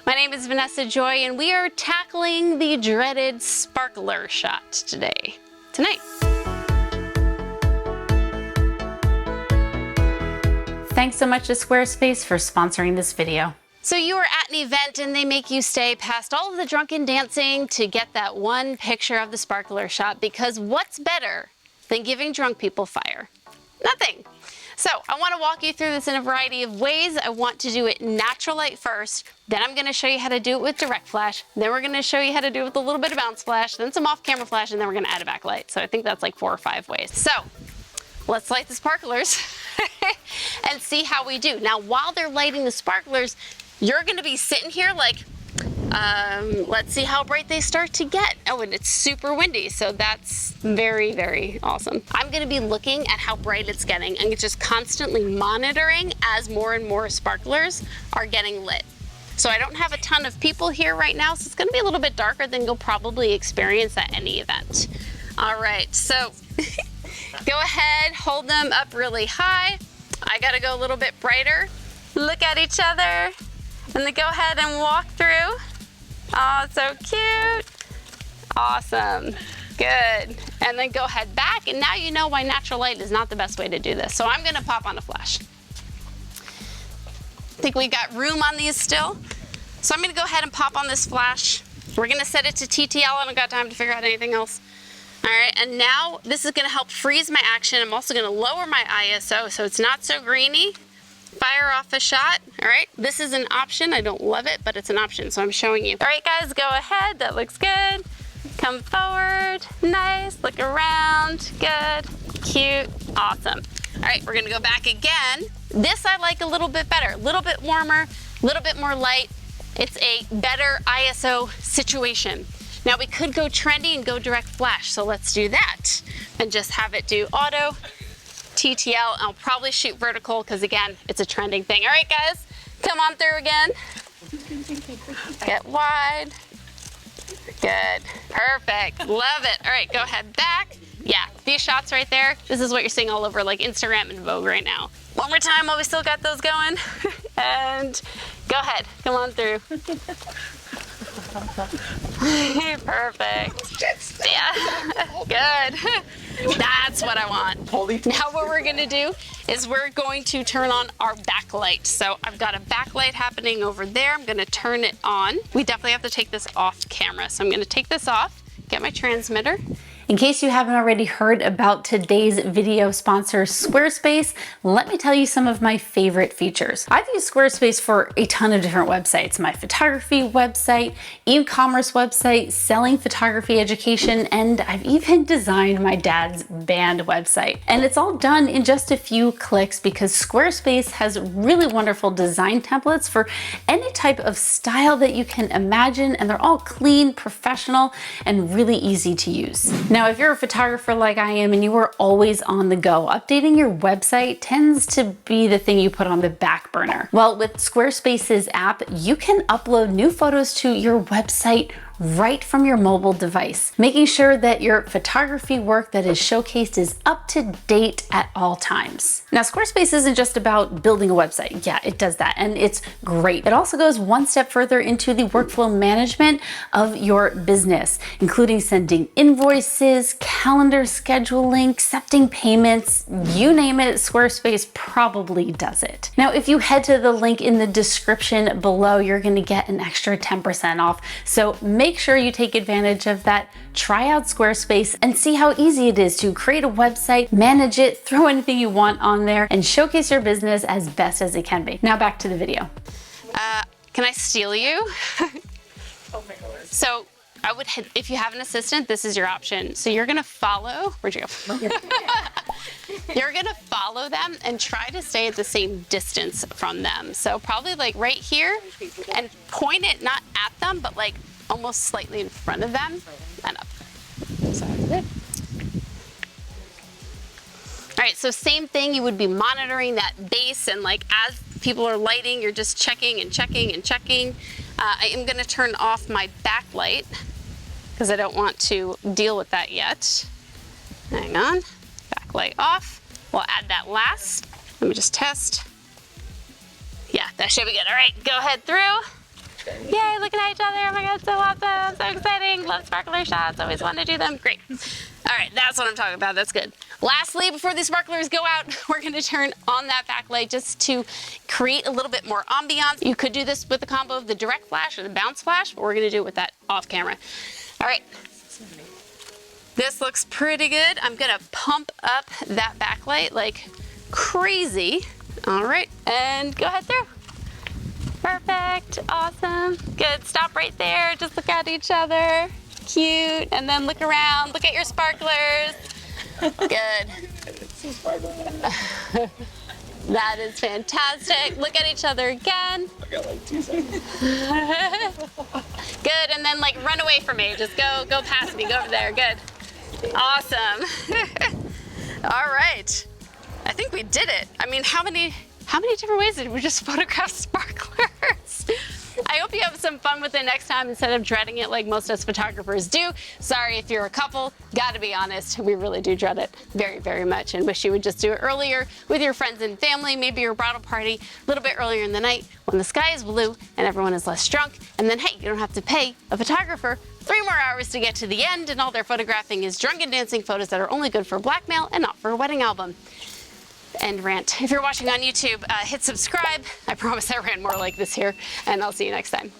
My name is Vanessa Joy, and we are tackling the dreaded sparkler shot tonight. Thanks so much to Squarespace for sponsoring this video. So you are at an event and they make you stay past all of the drunken dancing to get that one picture of the sparkler shot, because what's better than giving drunk people fire? Nothing. So I want to walk you through this in a variety of ways. I want to do it natural light first, then I'm going to show you how to do it with direct flash, then we're going to show you how to do it with a little bit of bounce flash, then some off-camera flash, and then we're going to add a backlight. So I think that's like 4 or 5 ways. So let's light the sparklers and see how we do. Now, while they're lighting the sparklers, you're going to be sitting here like, let's see how bright they start to get. Oh, and it's super windy, so that's very, very awesome. I'm going to be looking at how bright it's getting and just constantly monitoring as more and more sparklers are getting lit. So I don't have a ton of people here right now, so it's going to be a little bit darker than you'll probably experience at any event. All right, so go ahead, hold them up really high. I got to go a little bit brighter. Look at each other, and then go ahead and walk through. Oh, so cute. Awesome. Good. And then go ahead back, and now you know why natural light is not the best way to do this. So I'm going to pop on a flash. I think we got room on these still. So I'm going to go ahead and pop on this flash. We're going to set it to TTL. I don't got time to figure out anything else. All right, and now this is going to help freeze my action. I'm also going to lower my ISO so it's not so greeny. Fire off a shot. All right, this is an option. I don't love it, but it's an option, so I'm showing you. All right, guys, go ahead. That looks good. Come forward. Nice. Look around. Good. Cute. Awesome. All right, we're going to go back again. This I like a little bit better. A little bit warmer, a little bit more light. It's a better ISO situation. Now we could go trendy and go direct flash, so let's do that and just have it do auto, TTL. I'll probably shoot vertical because again, it's a trending thing. All right, guys, come on through again. Get wide. Good, perfect, love it. All right, go ahead back. Yeah, these shots right there, this is what you're seeing all over like Instagram and Vogue right now. One more time while we still got those going. And go ahead, come on through. Perfect. Yeah, good. That's what I want. Now what we're gonna do is we're going to turn on our backlight. So I've got a backlight happening over there. I'm gonna turn it on. We definitely have to take this off camera. So I'm gonna take this off, get my transmitter. In case you haven't already heard about today's video sponsor, Squarespace, let me tell you some of my favorite features. I've used Squarespace for a ton of different websites. My photography website, e-commerce website, selling photography education, and I've even designed my dad's band website. And it's all done in just a few clicks because Squarespace has really wonderful design templates for any type of style that you can imagine, and they're all clean, professional, and really easy to use. Now, if you're a photographer like I am and you are always on the go, updating your website tends to be the thing you put on the back burner. Well, with Squarespace's app, you can upload new photos to your website right from your mobile device, making sure that your photography work that is showcased is up to date at all times. Now, Squarespace isn't just about building a website. Yeah, it does that, and it's great. It also goes one step further into the workflow management of your business, including sending invoices, calendar scheduling, accepting payments, you name it, Squarespace probably does it. Now, if you head to the link in the description below, you're gonna get an extra 10% off. So make sure you take advantage of that. Try out Squarespace and see how easy it is to create a website, manage it, throw anything you want on there, and showcase your business as best as it can be. Now back to the video. Can I steal you? Oh my goodness. So I would, if you have an assistant, this is your option. So you're gonna follow, where'd you go? You're gonna follow them and try to stay at the same distance from them. So probably like right here, and point it not at them, but like almost slightly in front of them and up. So good. All right, so same thing, you would be monitoring that base, and like as people are lighting, you're just checking and checking and checking. I am gonna turn off my backlight because I don't want to deal with that yet. Hang on, backlight off. We'll add that last. Let me just test. Yeah, that should be good. All right, go ahead through. Yay, looking at each other. Oh my God, so awesome. So exciting. Love sparkler shots. Always want to do them. Great. All right, that's what I'm talking about. That's good. Lastly, before these sparklers go out, we're going to turn on that backlight just to create a little bit more ambiance. You could do this with the combo of the direct flash or the bounce flash, but we're going to do it with that off camera. All right. This looks pretty good. I'm going to pump up that backlight like crazy. All right, and go ahead through. Perfect, awesome, good. Stop right there, just look at each other. Cute, and then look around, look at your sparklers. Good. That is fantastic. Look at each other again. I got like 2 seconds. Good, and then like run away from me. Just go past me, go over there, good. Awesome. All right, I think we did it. I mean, how many different ways did we just photograph sparklers? I hope you have some fun with it next time instead of dreading it like most of us photographers do. Sorry if you're a couple, gotta be honest, we really do dread it very, very much and wish you would just do it earlier with your friends and family, maybe your bridal party a little bit earlier in the night when the sky is blue and everyone is less drunk. And then, hey, you don't have to pay a photographer 3 more hours to get to the end, and all they're photographing is drunken dancing photos that are only good for blackmail and not for a wedding album. End rant. If you're watching on YouTube, hit subscribe. I promise I ran more like this here, and I'll see you next time.